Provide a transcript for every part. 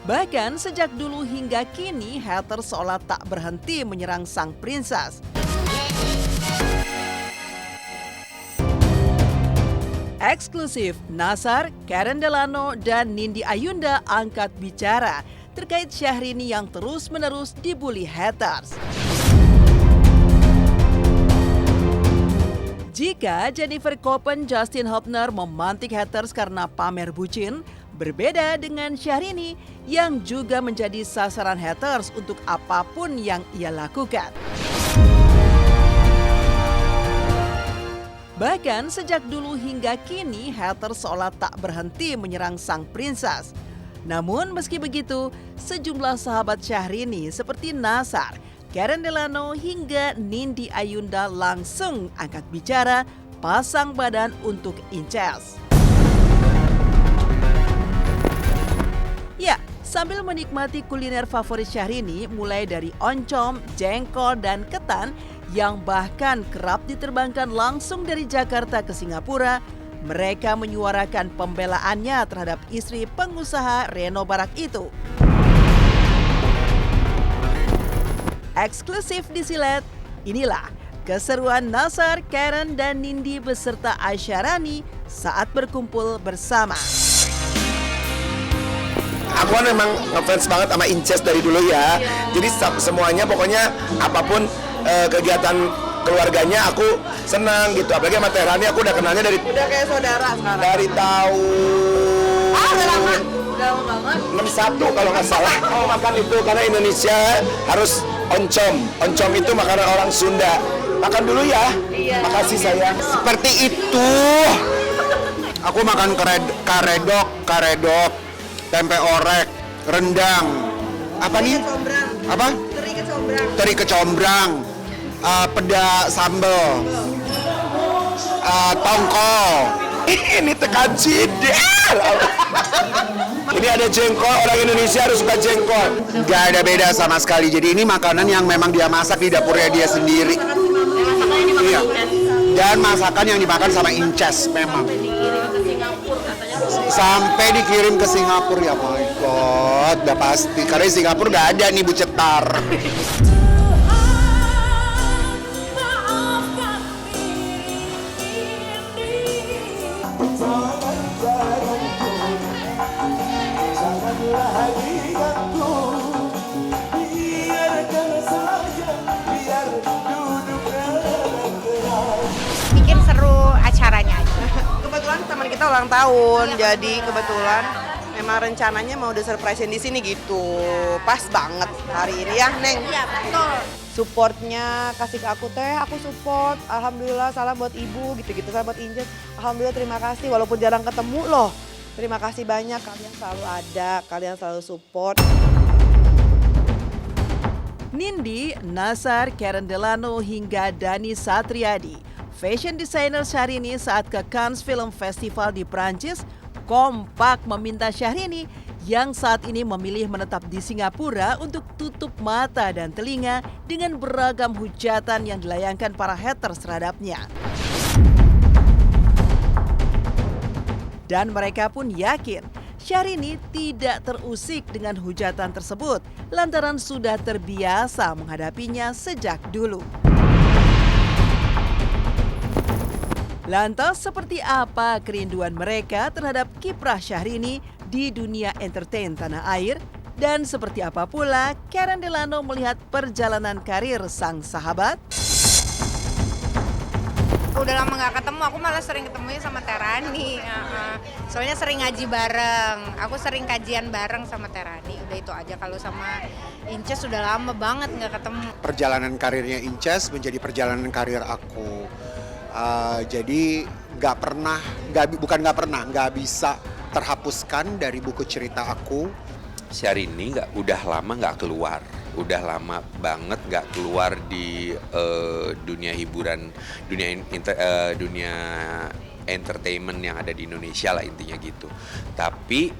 Bahkan sejak dulu hingga kini, haters seolah tak berhenti menyerang sang princess. Eksklusif, Nassar, Karen Delano, dan Nindi Ayunda angkat bicara terkait Syahrini yang terus-menerus dibully haters. Jika Jennifer Copen Justin Hopner memantik haters karena pamer bucin, berbeda dengan Syahrini yang juga menjadi sasaran haters untuk apapun yang ia lakukan. Bahkan sejak dulu hingga kini, haters seolah tak berhenti menyerang sang princess. Namun meski begitu, sejumlah sahabat Syahrini seperti Nassar, Karen Delano hingga Nindi Ayunda langsung angkat bicara, pasang badan untuk Inces. Ya, sambil menikmati kuliner favorit Syahrini mulai dari oncom, jengkol, dan ketan yang bahkan kerap diterbangkan langsung dari Jakarta ke Singapura, mereka menyuarakan pembelaannya terhadap istri pengusaha Reno Barak itu. Eksklusif di Silet, inilah keseruan Nassar, Karen, dan Nindi beserta Aisyarani saat berkumpul bersama. Aku kan memang ngefans banget sama Inces dari dulu ya. Jadi semuanya pokoknya apapun kegiatan keluarganya aku senang gitu. Apalagi sama Tehrani aku udah kenalnya dari udah kayak saudara sekarang. Dari tahun udah lama banget. 61 kalau nggak salah. Mau makan itu karena Indonesia harus oncom. Oncom itu makanan orang Sunda. Makan dulu ya. Iya. Makasih sayang. Seperti itu. Aku makan karedok, tempe orek, rendang. Apa nih? Kecombrang. Apa? Teri kecombrang. Peda sambal. Tongkol. Ini tekan cidel. Ini ada jengkol, orang Indonesia harus suka jengkol. Gak ada beda sama sekali. Jadi ini makanan yang memang dia masak di dapurnya dia sendiri. Iya. Dan masakan yang dimakan sama Inces memang. Sampai dikirim ke Singapura, ya my god, udah pasti. Karena di Singapura gak ada nih Bu Cetar. Bikin seru acaranya aja. Kebetulan teman kita ulang tahun, jadi kebetulan memang rencananya mau surprisein di sini gitu. Pas banget hari ini ya, Neng. Iya, betul. Supportnya kasih ke aku teh, aku support. Alhamdulillah, salam buat ibu gitu-gitu, salam buat Inces. Alhamdulillah, terima kasih walaupun jarang ketemu loh. Terima kasih banyak, kalian selalu ada, kalian selalu support. Nindi, Nassar, Karen Delano hingga Dani Satriadi, fashion designer Syahrini saat ke Cannes Film Festival di Prancis, kompak meminta Syahrini yang saat ini memilih menetap di Singapura untuk tutup mata dan telinga dengan beragam hujatan yang dilayangkan para haters terhadapnya. Dan mereka pun yakin Syahrini tidak terusik dengan hujatan tersebut lantaran sudah terbiasa menghadapinya sejak dulu. Lantas seperti apa kerinduan mereka terhadap kiprah Syahrini di dunia entertain tanah air? Dan seperti apa pula Karen Delano melihat perjalanan karir sang sahabat? Udah lama gak ketemu, aku malah sering ketemunya sama Tehrani. Soalnya sering ngaji bareng, aku sering kajian bareng sama Tehrani. Udah itu aja. Kalau sama Inces udah lama banget gak ketemu. Perjalanan karirnya Inces menjadi perjalanan karir aku. Jadi nggak bisa terhapuskan dari buku cerita aku. Syahrini udah lama nggak keluar, udah lama banget nggak keluar di dunia hiburan, dunia entertainment yang ada di Indonesia lah intinya gitu. Tapi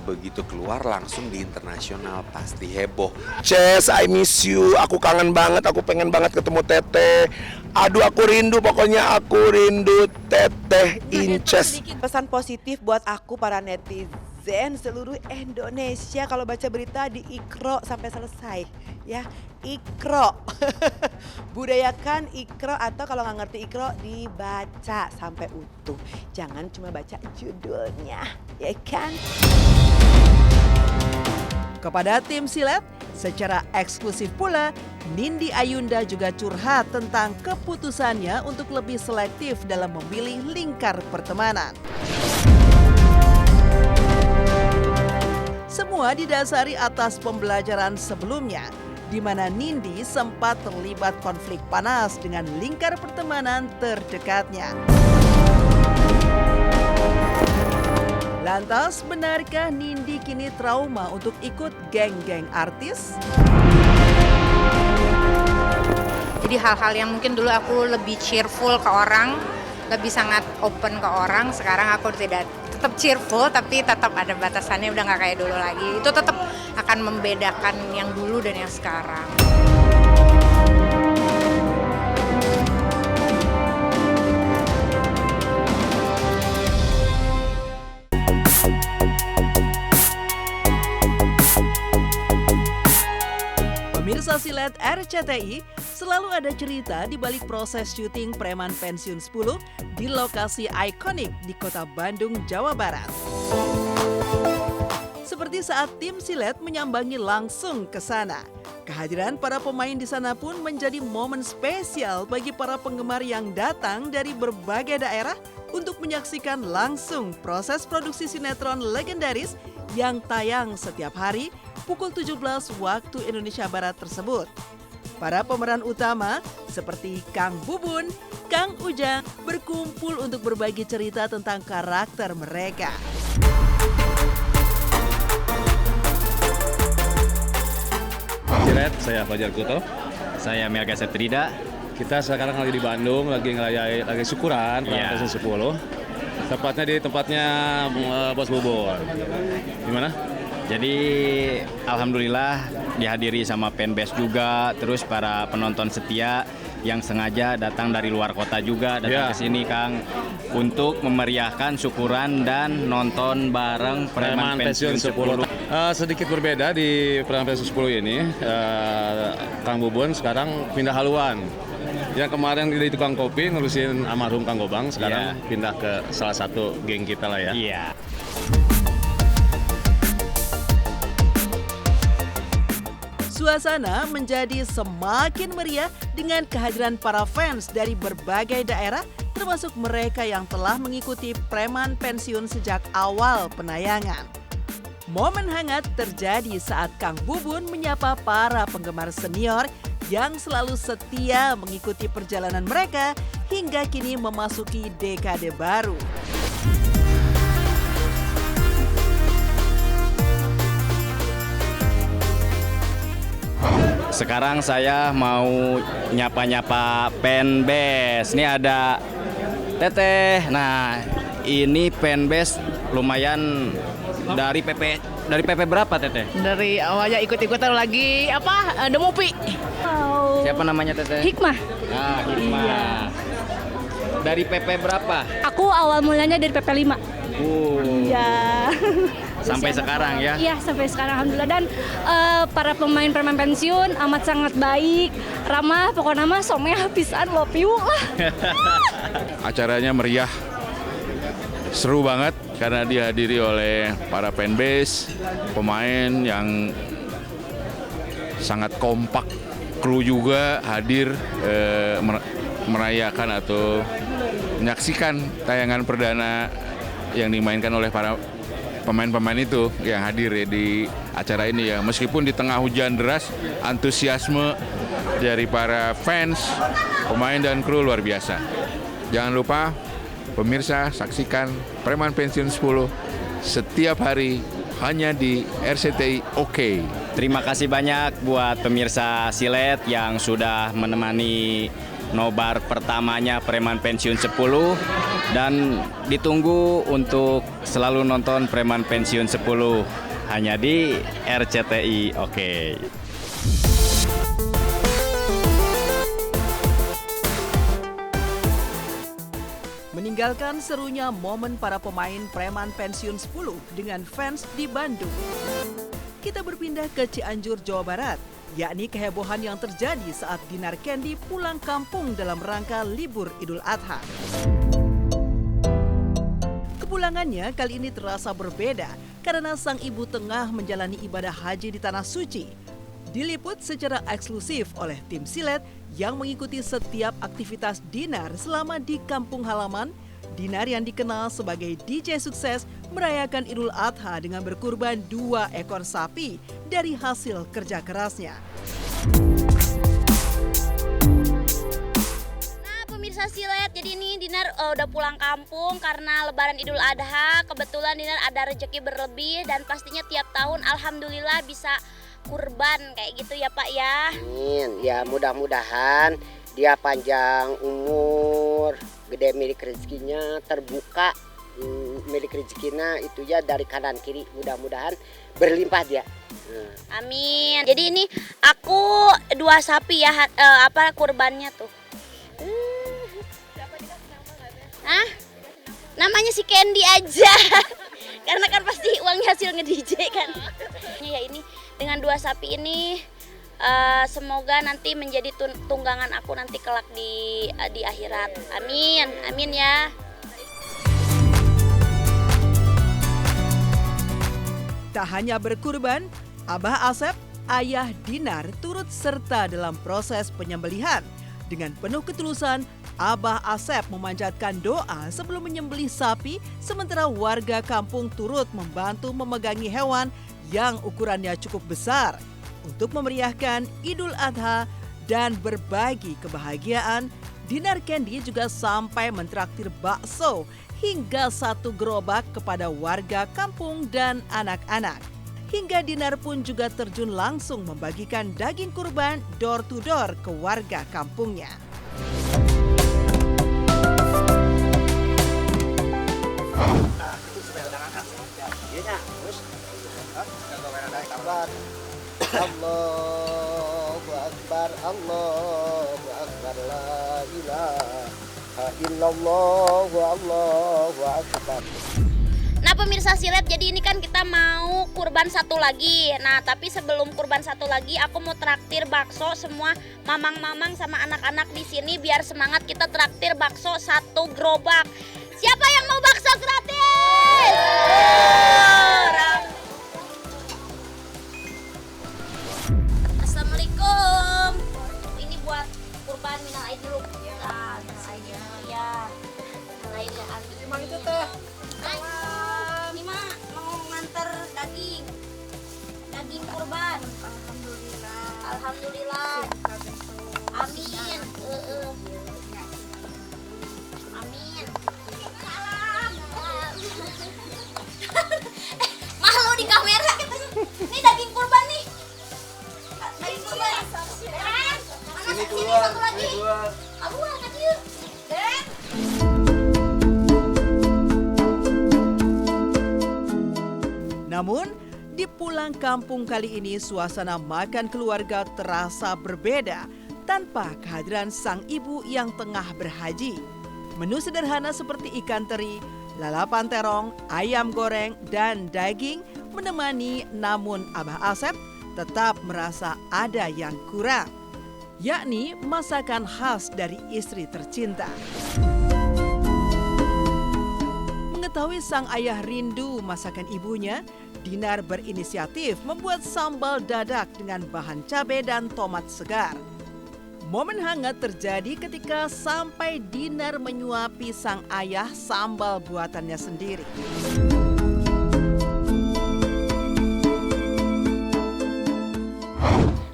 begitu keluar langsung di internasional pasti heboh. Ces, I miss you. Aku kangen banget, aku pengen banget ketemu Teteh. Aduh, aku rindu, pokoknya aku rindu Teteh Inces. Pesan positif buat aku para netizen. netizen seluruh Indonesia kalau baca berita di Ikro sampai selesai ya. Ikro. Budayakan Ikro, atau kalau nggak ngerti Ikro dibaca sampai utuh. Jangan cuma baca judulnya, ya kan? Kepada tim silet, secara eksklusif pula, Nindi Ayunda juga curhat tentang keputusannya untuk lebih selektif dalam memilih lingkar pertemanan. Semua didasari atas pembelajaran sebelumnya, di mana Nindi sempat terlibat konflik panas dengan lingkar pertemanan terdekatnya. Lantas, benarkah Nindi kini trauma untuk ikut geng-geng artis? Jadi hal-hal yang mungkin dulu aku lebih cheerful ke orang, lebih sangat open ke orang, sekarang aku tidak, tetap cheerful tapi tetap ada batasannya, udah nggak kayak dulu lagi. Itu tetap akan membedakan yang dulu dan yang sekarang. Pemirsa silet RCTI, selalu ada cerita di balik proses syuting Preman Pensiun 10 di lokasi ikonik di kota Bandung, Jawa Barat. Seperti saat tim silet menyambangi langsung ke sana. Kehadiran para pemain di sana pun menjadi momen spesial bagi para penggemar yang datang dari berbagai daerah untuk menyaksikan langsung proses produksi sinetron legendaris yang tayang setiap hari pukul 17 waktu Indonesia Barat tersebut. Para pemeran utama seperti Kang Bubun, Kang Ujang berkumpul untuk berbagi cerita tentang karakter mereka. Silet, saya Fajar Kuto. Saya Melga Septrida. Kita sekarang lagi di Bandung, lagi ngerayain, lagi syukuran Preman Pensiun 10. Tepatnya di tempatnya Bos Bubun. Gimana? Jadi alhamdulillah dihadiri sama fanbase juga, terus para penonton setia yang sengaja datang dari luar kota juga datang ke sini Kang untuk memeriahkan syukuran dan nonton bareng Preman Pensiun 10. Sedikit berbeda di Preman Pensiun 10 ini, Kang Bubun sekarang pindah haluan. Yang kemarin di tukang kopi ngurusin almarhum Kang Gobang, sekarang pindah ke salah satu geng kita lah ya. Iya. Suasana menjadi semakin meriah dengan kehadiran para fans dari berbagai daerah, termasuk mereka yang telah mengikuti Preman Pensiun sejak awal penayangan. Momen hangat terjadi saat Kang Bubun menyapa para penggemar senior yang selalu setia mengikuti perjalanan mereka hingga kini memasuki dekade baru. Sekarang saya mau nyapa-nyapa fanbase. Ini ada Teteh. Nah, ini fanbase lumayan dari PP berapa Teteh? Dari awalnya ikut-ikutan lagi The Movie. Siapa namanya Teteh? Hikmah. Nah, Hikmah. Iya. Dari PP berapa? Aku awal mulanya dari PP 5. Iya. Sampai sekarang ya? Iya, sampai sekarang alhamdulillah. Dan para pemain Preman Pensiun amat sangat baik, ramah, pokoknya mah somnya pisan love you lah. Acaranya meriah, seru banget karena dihadiri oleh para fanbase, pemain yang sangat kompak, kru juga hadir merayakan atau menyaksikan tayangan perdana yang dimainkan oleh para pemain-pemain itu yang hadir di acara ini ya. Meskipun di tengah hujan deras, antusiasme dari para fans, pemain dan kru luar biasa. Jangan lupa pemirsa saksikan Preman Pensiun 10 setiap hari hanya di RCTI OK. Terima kasih banyak buat pemirsa Silet yang sudah menemani nobar pertamanya Preman Pensiun 10 dan ditunggu untuk selalu nonton Preman Pensiun 10 hanya di RCTI Oke. meninggalkan serunya momen para pemain preman pensiun 10 dengan fans di Bandung. Kita berpindah ke Cianjur, Jawa Barat, yakni kehebohan yang terjadi saat Dinar Candy pulang kampung dalam rangka libur Idul Adha. Kepulangannya kali ini terasa berbeda karena sang ibu tengah menjalani ibadah haji di Tanah Suci. Diliput secara eksklusif oleh tim Silet yang mengikuti setiap aktivitas Dinar selama di kampung halaman. Dinar yang dikenal sebagai DJ sukses merayakan Idul Adha dengan berkurban 2 ekor sapi dari hasil kerja kerasnya. Nah, pemirsa Silet, jadi ini Dinar udah pulang kampung karena Lebaran Idul Adha. Kebetulan Dinar ada rezeki berlebih dan pastinya tiap tahun alhamdulillah bisa kurban kayak gitu ya Pak ya. Amin. Ya mudah-mudahan dia panjang umur, gede milik rezekinya, terbuka milik rezekinya itu ya dari kanan kiri, mudah-mudahan berlimpah dia. Amin. Jadi ini aku 2 sapi ya, kurbannya tuh. Hah? Namanya si Candy aja. Karena kan pasti uangnya hasil nge-DJ kan. Ya ini dengan 2 sapi ini semoga nanti menjadi tunggangan aku nanti kelak di akhirat. Amin. Amin ya. Tak hanya berkurban, Abah Asep, ayah Dinar turut serta dalam proses penyembelihan. Dengan penuh ketulusan, Abah Asep memanjatkan doa sebelum menyembelih sapi, sementara warga kampung turut membantu memegangi hewan yang ukurannya cukup besar. Untuk memeriahkan Idul Adha dan berbagi kebahagiaan, Dinar Candy juga sampai mentraktir bakso hingga 1 gerobak kepada warga kampung dan anak-anak. Hingga Dinar pun juga terjun langsung membagikan daging kurban door to door ke warga kampungnya. Allahu Akbar, Allahu Akbar, la ilaha illallah, Allahu Akbar. Nah pemirsa Silet, jadi ini kan kita mau kurban 1 lagi. Nah tapi sebelum kurban 1 lagi, aku mau traktir bakso semua mamang-mamang sama anak-anak di sini biar semangat kita traktir bakso 1 gerobak. Siapa yang mau bakso gratis? Assalamualaikum. Ini buat kurban minal aidin dulu. Nah, minal aidin ya. Minal aidin anti. Emang itu teh. Ini mah mau nganter daging kurban. Alhamdulillah. Amin. Amin. Malu di kamera. Ini daging kurban nih. Daging kurban. Ini keluar. Abu angkat yuk. Namun, di pulang kampung kali ini suasana makan keluarga terasa berbeda tanpa kehadiran sang ibu yang tengah berhaji. Menu sederhana seperti ikan teri, lalapan terong, ayam goreng, dan daging menemani, namun Abah Asep tetap merasa ada yang kurang, yakni masakan khas dari istri tercinta. Mengetahui sang ayah rindu masakan ibunya, Dinar berinisiatif membuat sambal dadak dengan bahan cabai dan tomat segar. Momen hangat terjadi ketika sampai Dinar menyuapi sang ayah sambal buatannya sendiri.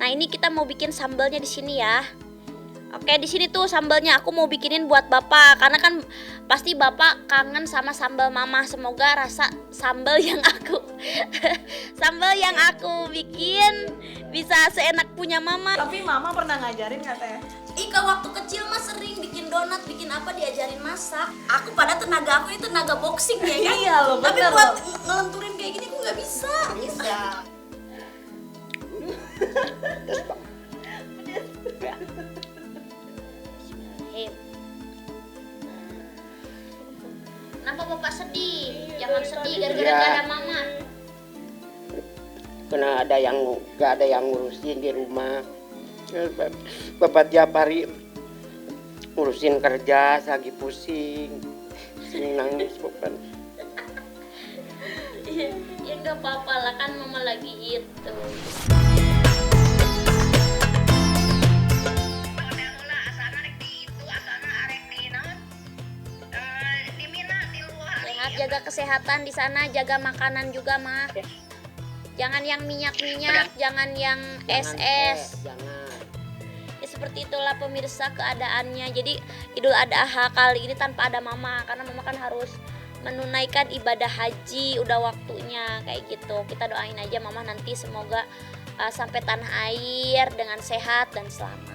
Nah ini kita mau bikin sambalnya di sini ya. Oke, di sini tuh sambalnya aku mau bikinin buat Bapak karena kan pasti Bapak kangen sama sambal Mama. Semoga rasa sambal yang aku bikin bisa seenak punya Mama. Tapi Mama pernah ngajarin nggak teh? Ika waktu kecil mah sering bikin donat, bikin apa diajarin masak. Aku pada tenaga aku itu tenaga boxing ya kan? Iya loh, tapi bener buat loh. ngelenturin kayak gini aku nggak bisa. Bisa. karena nggak ada yang ngurusin di rumah. Bapak tiap hari ngurusin kerja, lagi pusing, nangis bukan. Ya nggak apa-apa lah, kan mama lagi itu. Sehat, jaga kesehatan di sana, jaga makanan juga mah. Jangan yang minyak-minyak, jangan yang es-es. Ya seperti itulah pemirsa keadaannya. Jadi Idul Adha kali ini tanpa ada mama, karena mama kan harus menunaikan ibadah haji, udah waktunya kayak gitu. Kita doain aja mama nanti semoga sampai tanah air dengan sehat dan selamat.